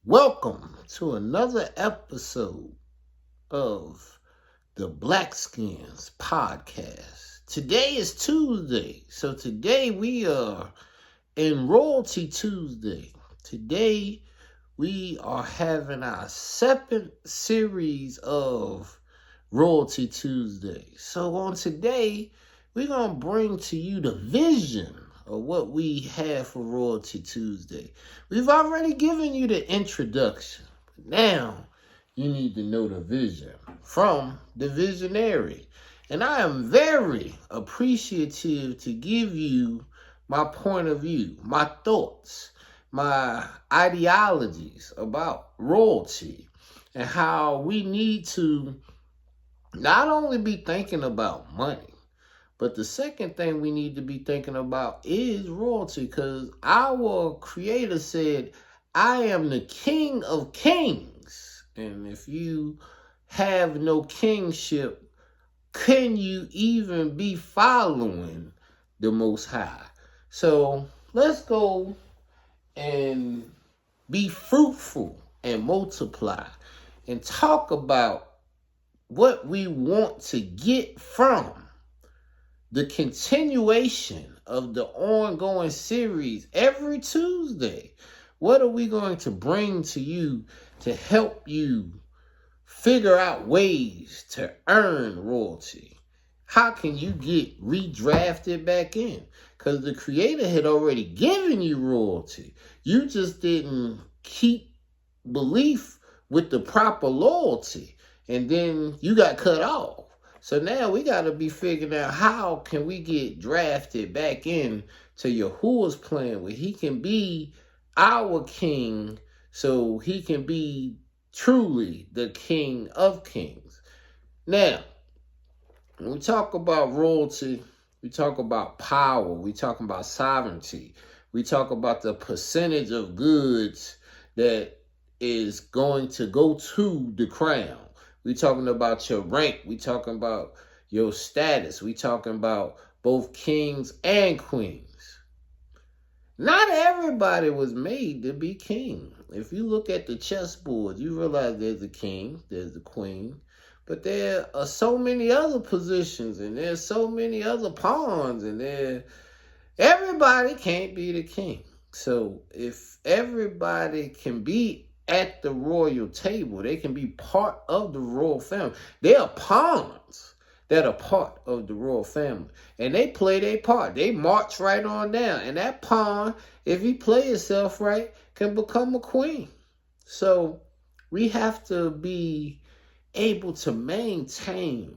Welcome to another episode of the Blackskins podcast. Today is Tuesday, so today we are in Royalty Tuesday. Today we are having our second series of Royalty Tuesday. So on today, we're going to bring to you the vision of what we have for Royalty Tuesday. We've already given you the introduction. But now, you need to know the vision from the visionary. And I am very appreciative to give you my point of view, my thoughts, my ideologies about royalty and how we need to not only be thinking about money, but the second thing we need to be thinking about is royalty, because our creator said, I am the king of kings. And if you have no kingship, can you even be following the Most High? So let's go and be fruitful and multiply and talk about what we want to get from the continuation of the ongoing series every Tuesday. What are we going to bring to you to help you figure out ways to earn royalty? How can you get redrafted back in? Because the creator had already given you royalty. You just didn't keep belief with the proper loyalty. And then you got cut off. So now we got to be figuring out how can we get drafted back in to Yahuwah's plan where he can be our king, so he can be truly the king of kings. Now, when we talk about royalty, we talk about power, we talk about sovereignty, we talk about the percentage of goods that is going to go to the crown. We talking about your rank. We talking about your status. We talking about both kings and queens. Not everybody was made to be king. If you look at the chessboard, you realize there's a king, there's a queen, but there are so many other positions, and there's so many other pawns, and everybody can't be the king. So if everybody can be at the royal table, they can be part of the royal family. They are pawns that are part of the royal family, and they play their part. They march right on down, and that pawn, if he play himself right, can become a queen. So we have to be able to maintain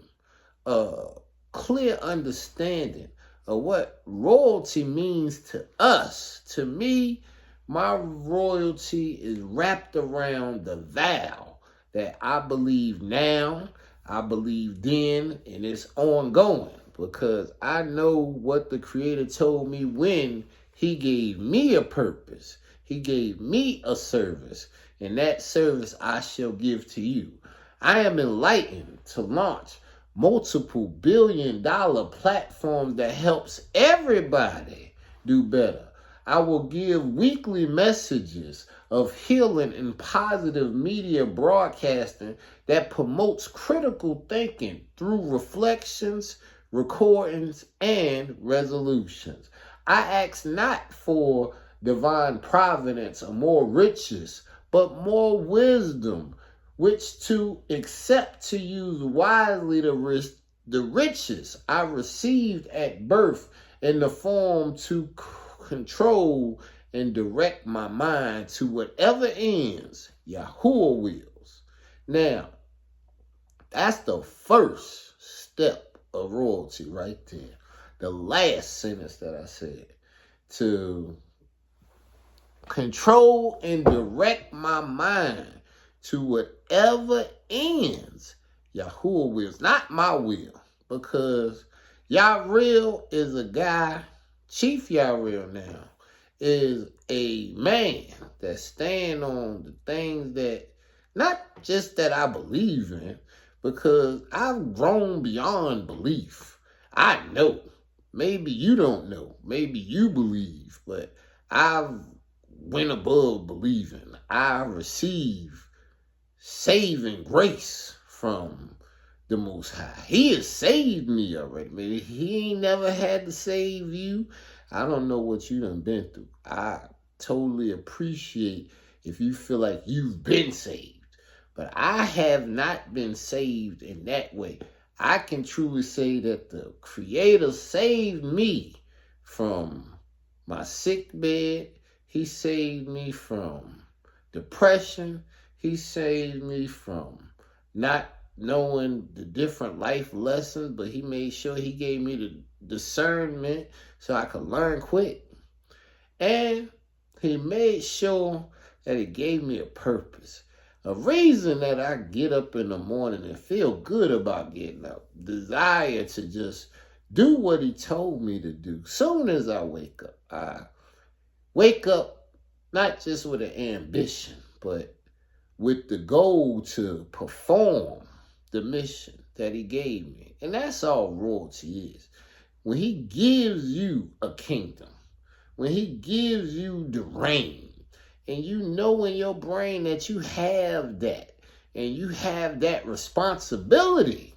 a clear understanding of what royalty means to us. To me, my royalty is wrapped around the vow that I believe now, I believe then, and it's ongoing, because I know what the Creator told me when he gave me a purpose. He gave me a service, and that service I shall give to you. I am enlightened to launch multiple billion-dollar platforms that helps everybody do better. I will give weekly messages of healing and positive media broadcasting that promotes critical thinking through reflections, recordings, and resolutions. I ask not for divine providence or more riches, but more wisdom, which to accept to use wisely the riches I received at birth in the form to control and direct my mind to whatever ends Yahuwah wills. Now, that's the first step of royalty right there. The last sentence that I said, to control and direct my mind to whatever ends Yahuwah wills, not my will, because YAHReal is a guy. Chief YAHReal now is a man that stand on the things that, not just that I believe in, because I've grown beyond belief. I know. Maybe you don't know. Maybe you believe, but I've went above believing. I receive saving grace from the Most High. He has saved me already. Maybe he ain't never had to save you. I don't know what you done been through. I totally appreciate if you feel like you've been saved. But I have not been saved in that way. I can truly say that the Creator saved me from my sick bed. He saved me from depression. He saved me from not knowing the different life lessons, but he made sure he gave me the discernment so I could learn quick. And he made sure that he gave me a purpose. A reason that I get up in the morning and feel good about getting up. Desire to just do what he told me to do. Soon as I wake up not just with an ambition, but with the goal to perform the mission that he gave me. And that's all royalty is. When he gives you a kingdom, when he gives you the reign, and you know in your brain that you have that, and you have that responsibility,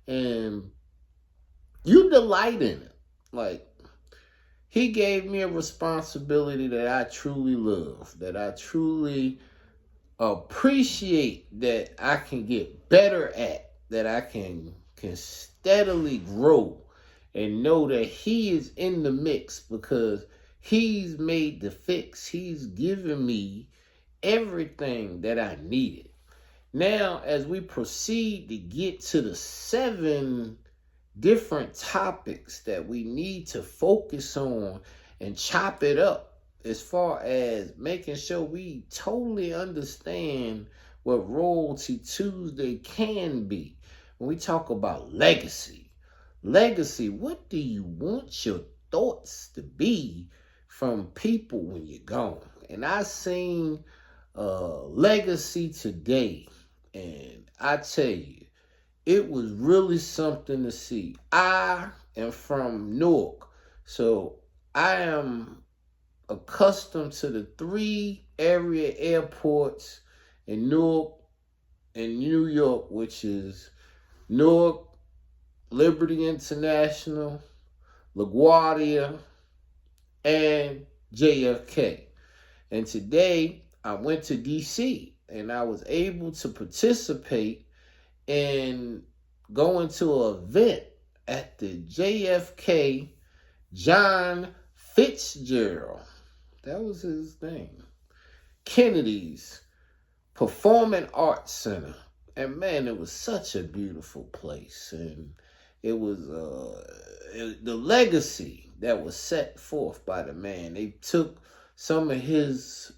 and you delight in it. Like, he gave me a responsibility that I truly love, that I truly appreciate, that I can get better at, that I can steadily grow, and know that he is in the mix because he's made the fix. He's given me everything that I needed. Now, as we proceed to get to the 7 different topics that we need to focus on and chop it up, as far as making sure we totally understand what Royalty Tuesday can be. When we talk about legacy, what do you want your thoughts to be from people when you're gone? And I seen legacy today, and I tell you, it was really something to see. I am from Newark, so I am accustomed to the 3 area airports in Newark and New York, which is Newark, Liberty International, LaGuardia, and JFK. And today I went to DC and I was able to participate in going to an event at the JFK John Fitzgerald, that was his name, Kennedy's Performing Arts Center. And man, it was such a beautiful place. And it was the legacy that was set forth by the man. They took some of his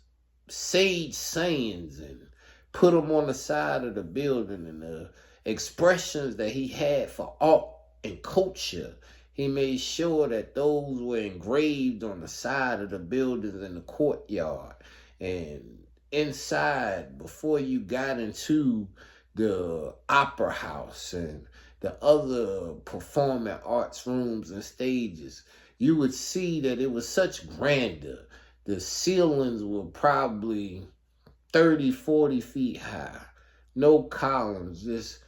sage sayings and put them on the side of the building, and the expressions that he had for art and culture, he made sure that those were engraved on the side of the buildings in the courtyard. And inside, before you got into the opera house and the other performing arts rooms and stages, you would see that it was such grandeur. The ceilings were probably 30, 40 feet high. No columns, just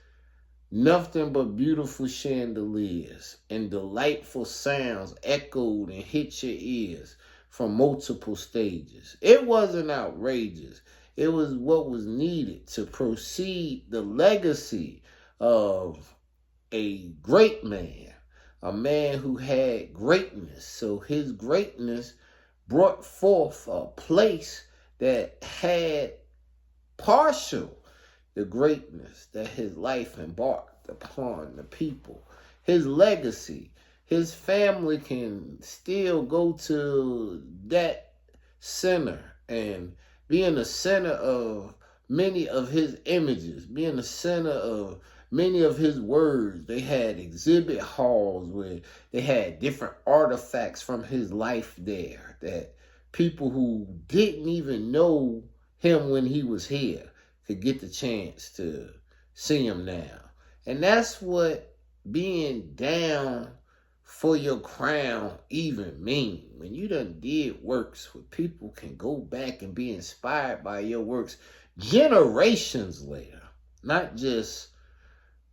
nothing but beautiful chandeliers, and delightful sounds echoed and hit your ears from multiple stages. It wasn't outrageous. It was what was needed to proceed the legacy of a great man, a man who had greatness. So his greatness brought forth a place that had partial the greatness that his life embarked upon the people. His legacy, his family can still go to that center and be in the center of many of his images, be in the center of many of his words. They had exhibit halls where they had different artifacts from his life there that people who didn't even know him when he was here could get the chance to see him now. And that's what being down for your crown even mean? When you done did works where people can go back and be inspired by your works generations later, not just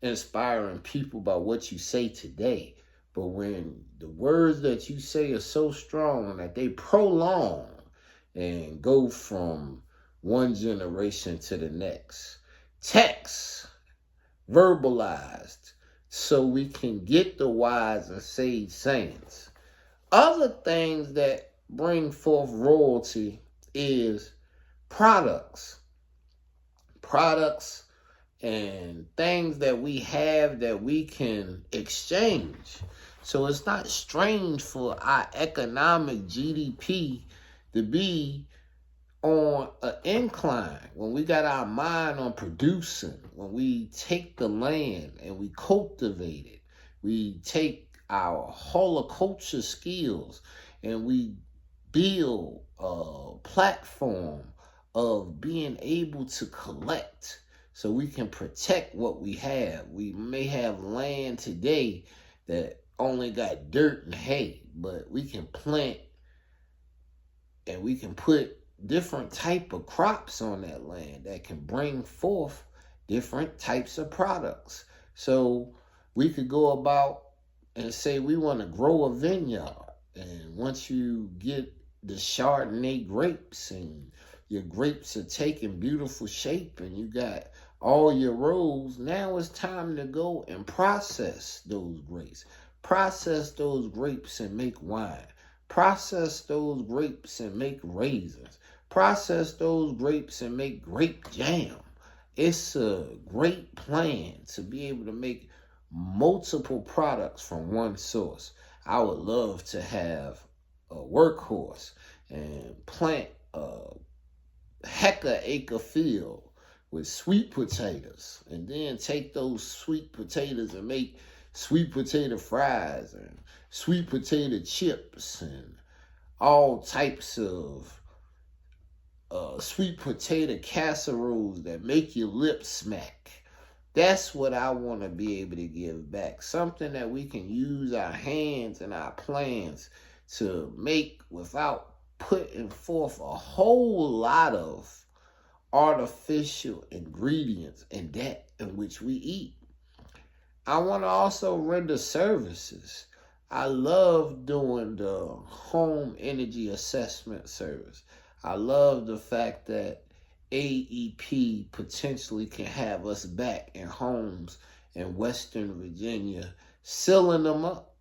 inspiring people by what you say today, but when the words that you say are so strong that they prolong and go from one generation to the next. Text, verbalized, so we can get the wise and sage sayings. Other things that bring forth royalty is products. Products and things that we have that we can exchange. So it's not strange for our economic GDP to be on an incline when we got our mind on producing, when we take the land and we cultivate it, we take our horticulture skills and we build a platform of being able to collect so we can protect what we have. We may have land today that only got dirt and hay, but we can plant and we can put different type of crops on that land that can bring forth different types of products. So we could go about and say we want to grow a vineyard. And once you get the Chardonnay grapes and your grapes are taking beautiful shape and you got all your rows, now it's time to go and process those grapes. Process those grapes and make wine. Process those grapes and make raisins. Process those grapes and make grape jam. It's a great plan to be able to make multiple products from one source. I would love to have a workhorse and plant a hectare-acre field with sweet potatoes and then take those sweet potatoes and make sweet potato fries and sweet potato chips and all types of sweet potato casseroles that make your lips smack. That's what I want to be able to give back. Something that we can use our hands and our plans to make without putting forth a whole lot of artificial ingredients in that in which we eat. I want to also render services. I love doing the home energy assessment service. I love the fact that AEP potentially can have us back in homes in Western Virginia, sealing them up,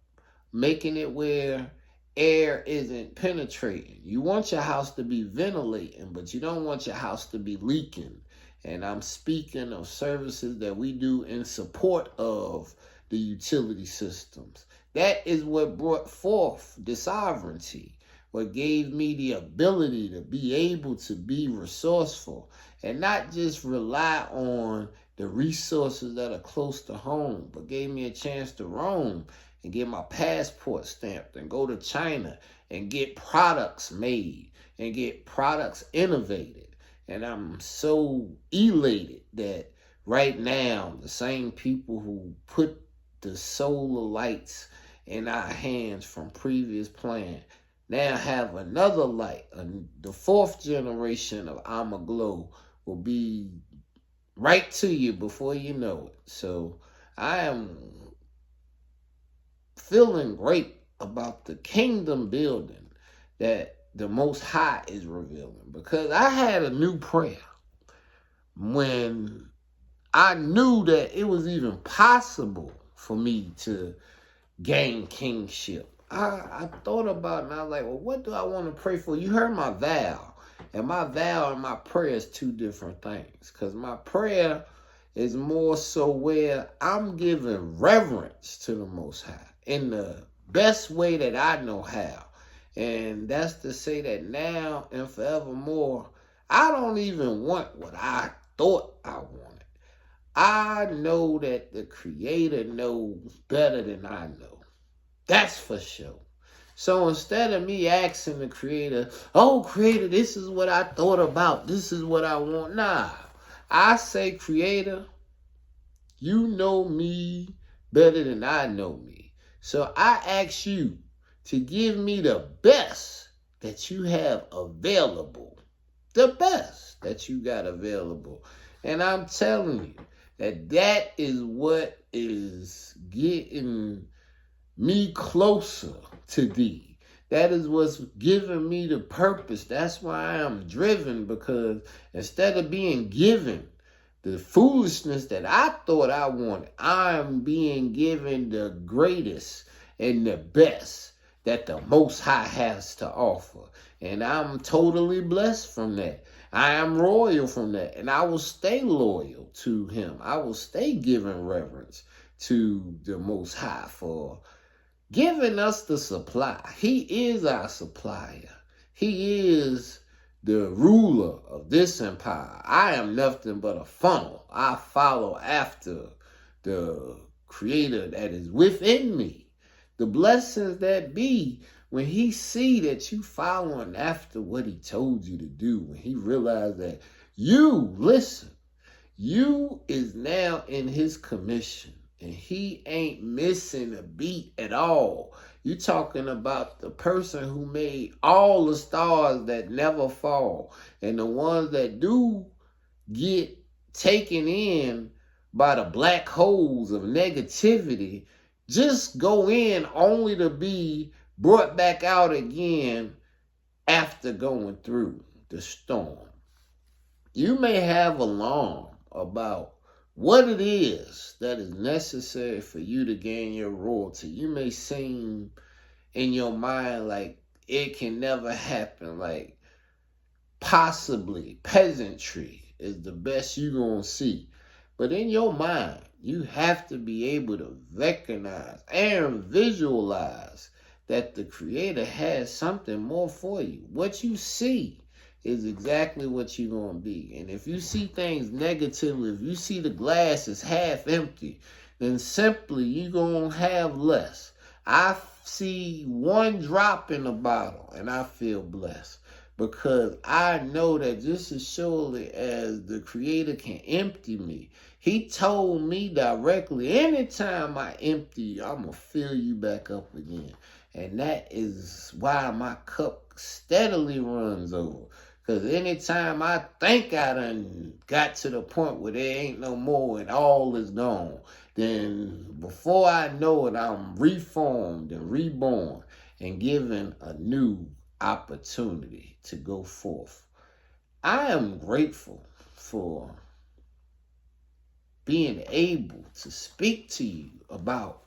making it where air isn't penetrating. You want your house to be ventilating, but you don't want your house to be leaking. And I'm speaking of services that we do in support of the utility systems. That is what brought forth the sovereignty, what gave me the ability to be able to be resourceful and not just rely on the resources that are close to home, but gave me a chance to roam and get my passport stamped and go to China and get products made and get products innovated. And I'm so elated that right now, the same people who put the solar lights in our hands from previous plan now have another light. The fourth generation of Amaglow will be right to you before you know it. So I am feeling great about the kingdom building that the Most High is revealing, because I had a new prayer when I knew that it was even possible for me to gain kingship. I thought about it and I was like, well, what do I want to pray for? You heard my vow. And my vow and my prayer is two different things. Because my prayer is more so where I'm giving reverence to the Most High in the best way that I know how. And that's to say that now and forevermore, I don't even want what I thought I wanted. I know that the Creator knows better than I know. That's for sure. So instead of me asking the Creator, oh, Creator, this is what I thought about, this is what I want. Nah, I say, Creator, you know me better than I know me. So I ask you to give me the best that you have available. The best that you got available. And I'm telling you that is what is getting me closer to thee. That is what's giving me the purpose. That's why I am driven, because instead of being given the foolishness that I thought I wanted, I am being given the greatest and the best that the Most High has to offer. And I'm totally blessed from that. I am royal from that. And I will stay loyal to him. I will stay giving reverence to the Most High for giving us the supply. He is our supplier. He is the ruler of this empire. I am nothing but a funnel. I follow after the creator that is within me. The blessings that be when he see that you following after what he told you to do, when he realized that you is now in his commission. And he ain't missing a beat at all. You talking about the person who made all the stars that never fall. And the ones that do get taken in by the black holes of negativity just go in only to be brought back out again after going through the storm. You may have alarm about what it is that is necessary for you to gain your royalty. You may seem in your mind like it can never happen, like possibly peasantry is the best you're going to see. But in your mind, you have to be able to recognize and visualize that the Creator has something more for you. What you see is exactly what you're going to be. And if you see things negatively, if you see the glass is half empty, then simply you're going to have less. I see one drop in the bottle and I feel blessed, because I know that just as surely as the Creator can empty me, he told me directly, anytime I empty you, I'm going to fill you back up again. And that is why my cup steadily runs over. Because anytime I think I done got to the point where there ain't no more and all is gone, then before I know it, I'm reformed and reborn and given a new opportunity to go forth. I am grateful for being able to speak to you about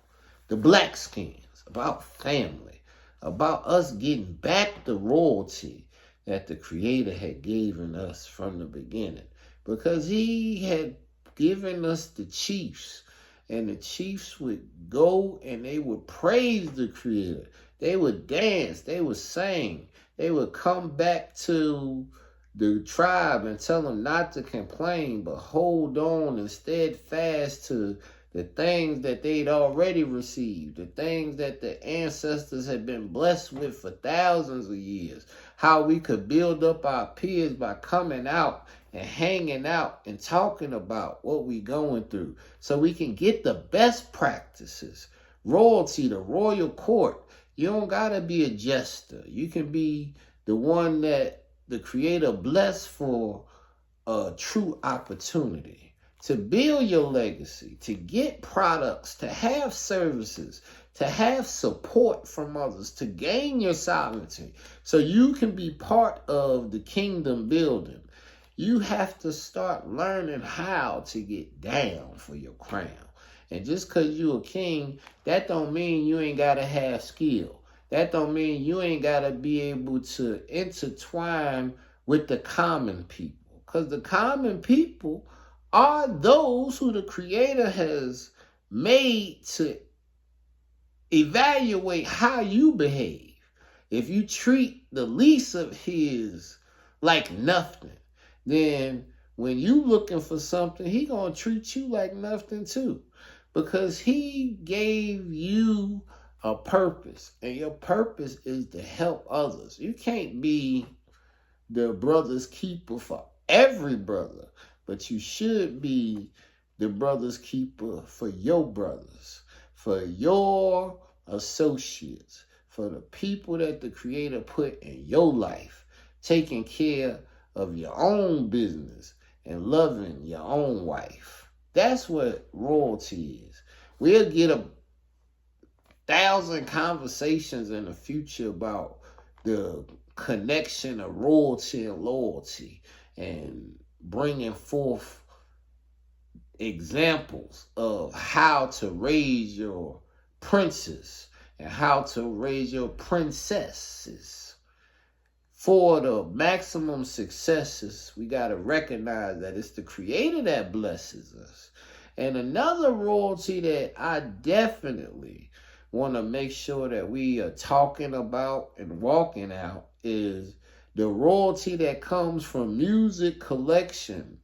the Blackskins, about family, about us getting back the royalty that the Creator had given us from the beginning, because he had given us the chiefs, and the chiefs would go and they would praise the Creator. They would dance, they would sing, they would come back to the tribe and tell them not to complain, but hold on and steadfast to the things that they'd already received, the things that the ancestors had been blessed with for thousands of years, how we could build up our peers by coming out and hanging out and talking about what we're going through so we can get the best practices. Royalty, the royal court. You don't got to be a jester. You can be the one that the Creator blessed for a true opportunity to build your legacy, to get products, to have services, to have support from others, to gain your sovereignty so you can be part of the kingdom building. You have to start learning how to get down for your crown. And just because you're a king, that don't mean you ain't got to have skill. That don't mean you ain't got to be able to intertwine with the common people. Because the common people are those who the Creator has made to evaluate how you behave. If you treat the least of his like nothing, then when you looking for something, he gonna treat you like nothing too. Because he gave you a purpose, and your purpose is to help others. You can't be the brother's keeper for every brother, but you should be the brother's keeper for your brothers, for your associates, for the people that the Creator put in your life, taking care of your own business and loving your own wife. That's what royalty is. We'll get 1,000 conversations in the future about the connection of royalty and loyalty, and bringing forth examples of how to raise your princes and how to raise your princesses. For the maximum successes, we got to recognize that it's the Creator that blesses us. And another royalty that I definitely want to make sure that we are talking about and walking out is the royalty that comes from music collection.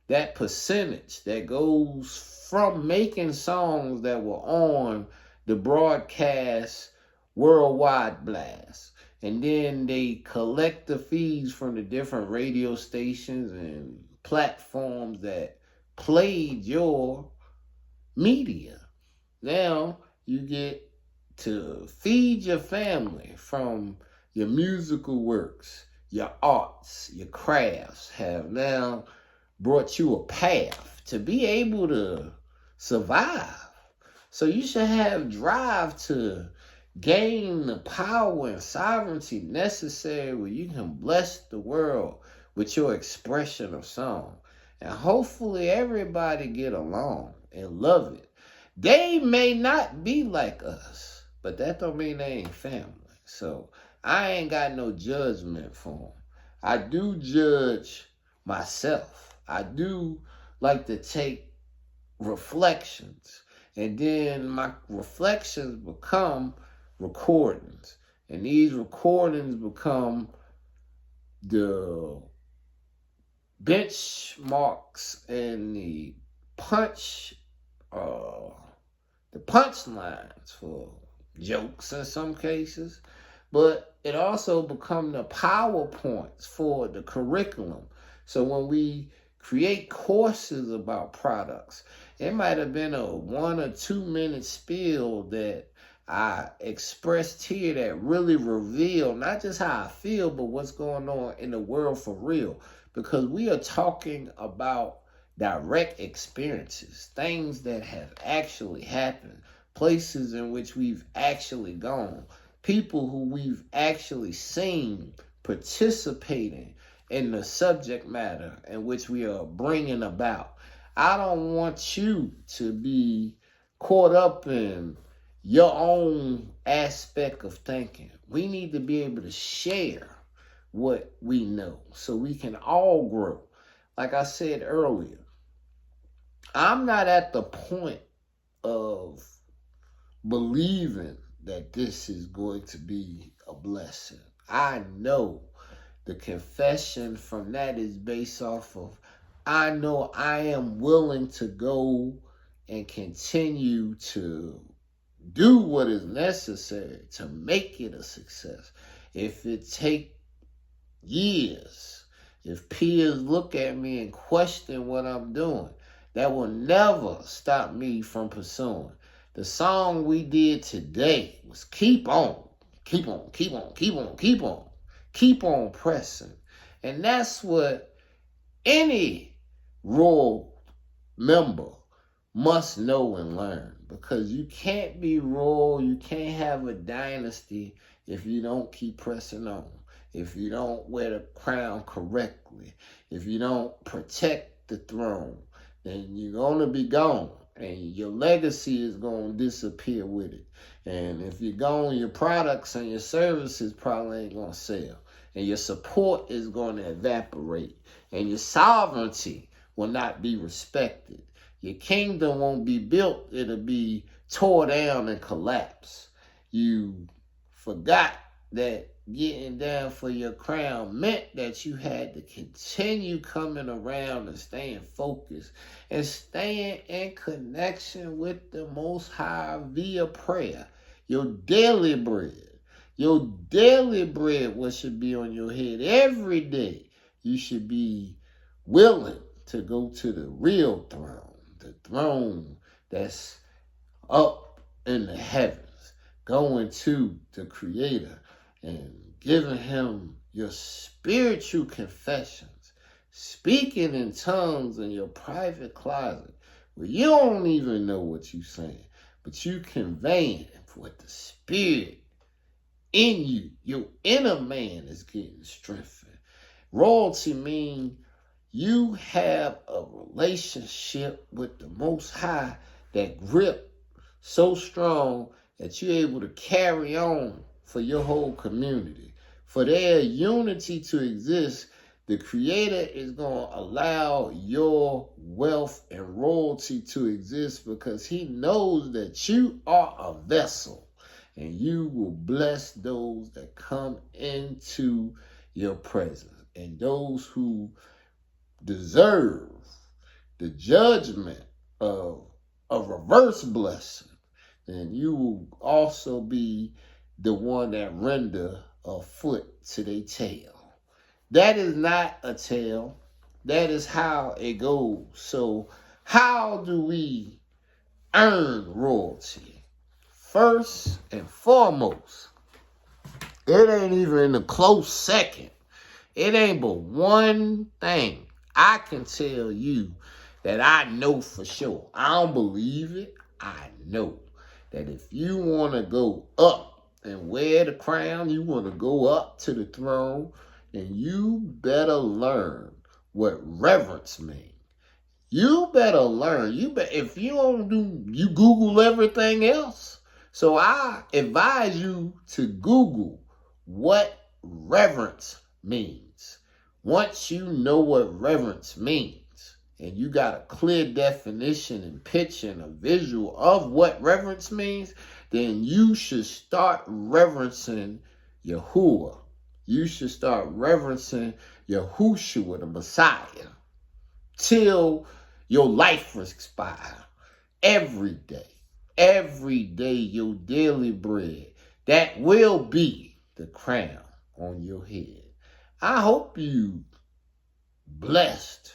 That percentage that goes from making songs that were on the broadcast worldwide blast. And then they collect the feeds from the different radio stations and platforms that played your media. Now you get to feed your family from your musical works. Your arts, your crafts have now brought you a path to be able to survive. So you should have drive to gain the power and sovereignty necessary where you can bless the world with your expression of song. And hopefully everybody get along and love it. They may not be like us, but that don't mean they ain't family. So I ain't got no judgment for them. I do judge myself. I do like to take reflections, and then my reflections become recordings, and these recordings become the benchmarks and the punchlines for jokes in some cases, but it also become the PowerPoints for the curriculum. So when we create courses about products, it might have been a 1 or 2 minute spiel that I expressed here that really revealed not just how I feel, but what's going on in the world for real. Because we are talking about direct experiences, things that have actually happened, places in which we've actually gone, people who we've actually seen participating in the subject matter in which we are bringing about. I don't want you to be caught up in your own aspect of thinking. We need to be able to share what we know so we can all grow. Like I said earlier, I'm not at the point of believing that this is going to be a blessing. I know the confession from that is based off of, I know I am willing to go and continue to do what is necessary to make it a success. If it take years, if peers look at me and question what I'm doing, that will never stop me from pursuing. The song we did today was keep on, keep on, keep on, keep on, keep on. Keep on pressing. And that's what any royal member must know and learn. Because you can't be royal, you can't have a dynasty if you don't keep pressing on. If you don't wear the crown correctly. If you don't protect the throne, then you're going to be gone. And your legacy is going to disappear with it. And if you're gone, your products and your services probably ain't going to sell. And your support is going to evaporate. And your sovereignty will not be respected. Your kingdom won't be built. It'll be tore down and collapse. You forgot that getting down for your crown meant that you had to continue coming around and staying focused and staying in connection with the Most High via prayer. Your daily bread. Your daily bread, what should be on your head every day. You should be willing to go to the real throne, the throne that's up in the heavens. going to the Creator and giving him your spiritual confessions, speaking in tongues in your private closet where you don't even know what you're saying, but you conveying what the Spirit in you, your inner man, is getting strengthened. Royalty means you have a relationship with the Most High that grip so strong that you're able to carry on for your whole community. For their unity to exist, the Creator is going to allow your wealth and royalty to exist because he knows that you are a vessel and you will bless those that come into your presence. And those who deserve the judgment of a reverse blessing, then you will also be the one that render a foot to their tail. That is not a tail. That is how it goes. So how do we earn royalty? First and foremost, it ain't even a close second. It ain't but one thing I can tell you that I know for sure. I don't believe it. I know that if you want to go up and wear the crown, you want to go up to the throne, then you better learn what reverence means. You better learn. If you don't do, you Google everything else. So I advise you to Google what reverence means. Once you know what reverence means, and you got a clear definition and picture and a visual of what reverence means, then you should start reverencing Yahuwah. You should start reverencing Yahushua, the Messiah, till your life expires. Every day, your daily bread, that will be the crown on your head. I hope you blessed.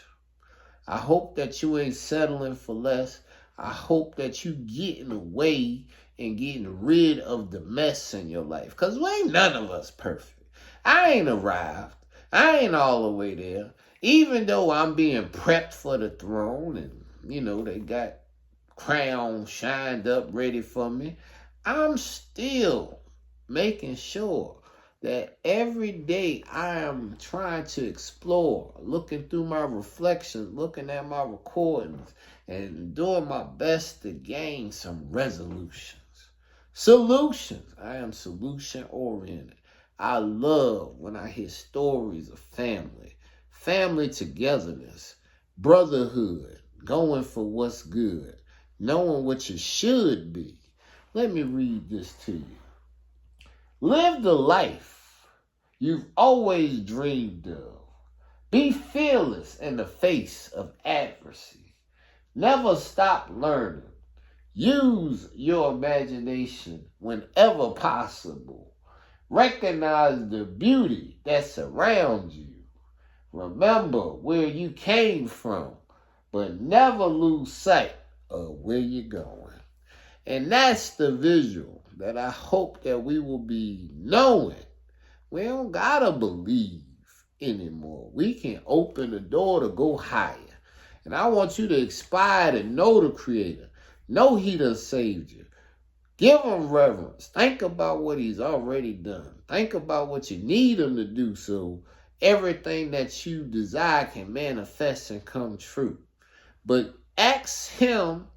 I hope that you ain't settling for less. I hope that you getting away and getting rid of the mess in your life. Because we ain't none of us perfect. I ain't arrived. I ain't all the way there. Even though I'm being prepped for the throne and, they got crowns shined up ready for me, I'm still making sure that every day I am trying to explore, looking through my reflections, looking at my recordings, and doing my best to gain some resolutions. Solutions. I am solution-oriented. I love when I hear stories of family togetherness, brotherhood, going for what's good, knowing what you should be. Let me read this to you. Live the life you've always dreamed of. Be fearless in the face of adversity. Never stop learning. Use your imagination whenever possible. Recognize the beauty that surrounds you. Remember where you came from, but never lose sight of where you're going. And that's the visual that I hope that we will be knowing. We don't gotta believe anymore. We can open the door to go higher. And I want you to aspire to know the Creator. Know he done saved you. Give him reverence. Think about what he's already done. Think about what you need him to do so everything that you desire can manifest and come true. But ask him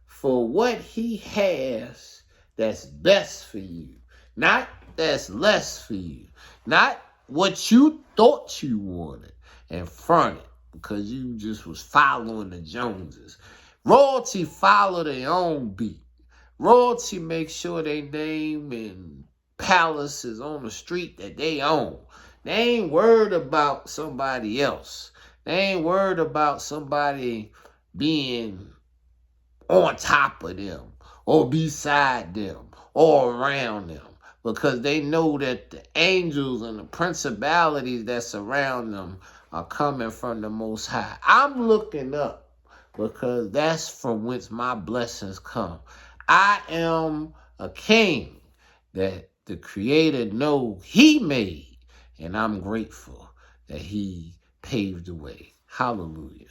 for what he has that's best for you. Not that's less for you. Not what you thought you wanted and fronted because you just was following the Joneses. Royalty follow their own beat. Royalty makes sure they name and palaces on the street that they own. They ain't worried about somebody else. They ain't worried about somebody being on top of them or beside them or around them because they know that the angels and the principalities that surround them are coming from the Most High. I'm looking up because that's from whence my blessings come. I am a king. that the Creator know He made, and I'm grateful that He paved the way. Hallelujah.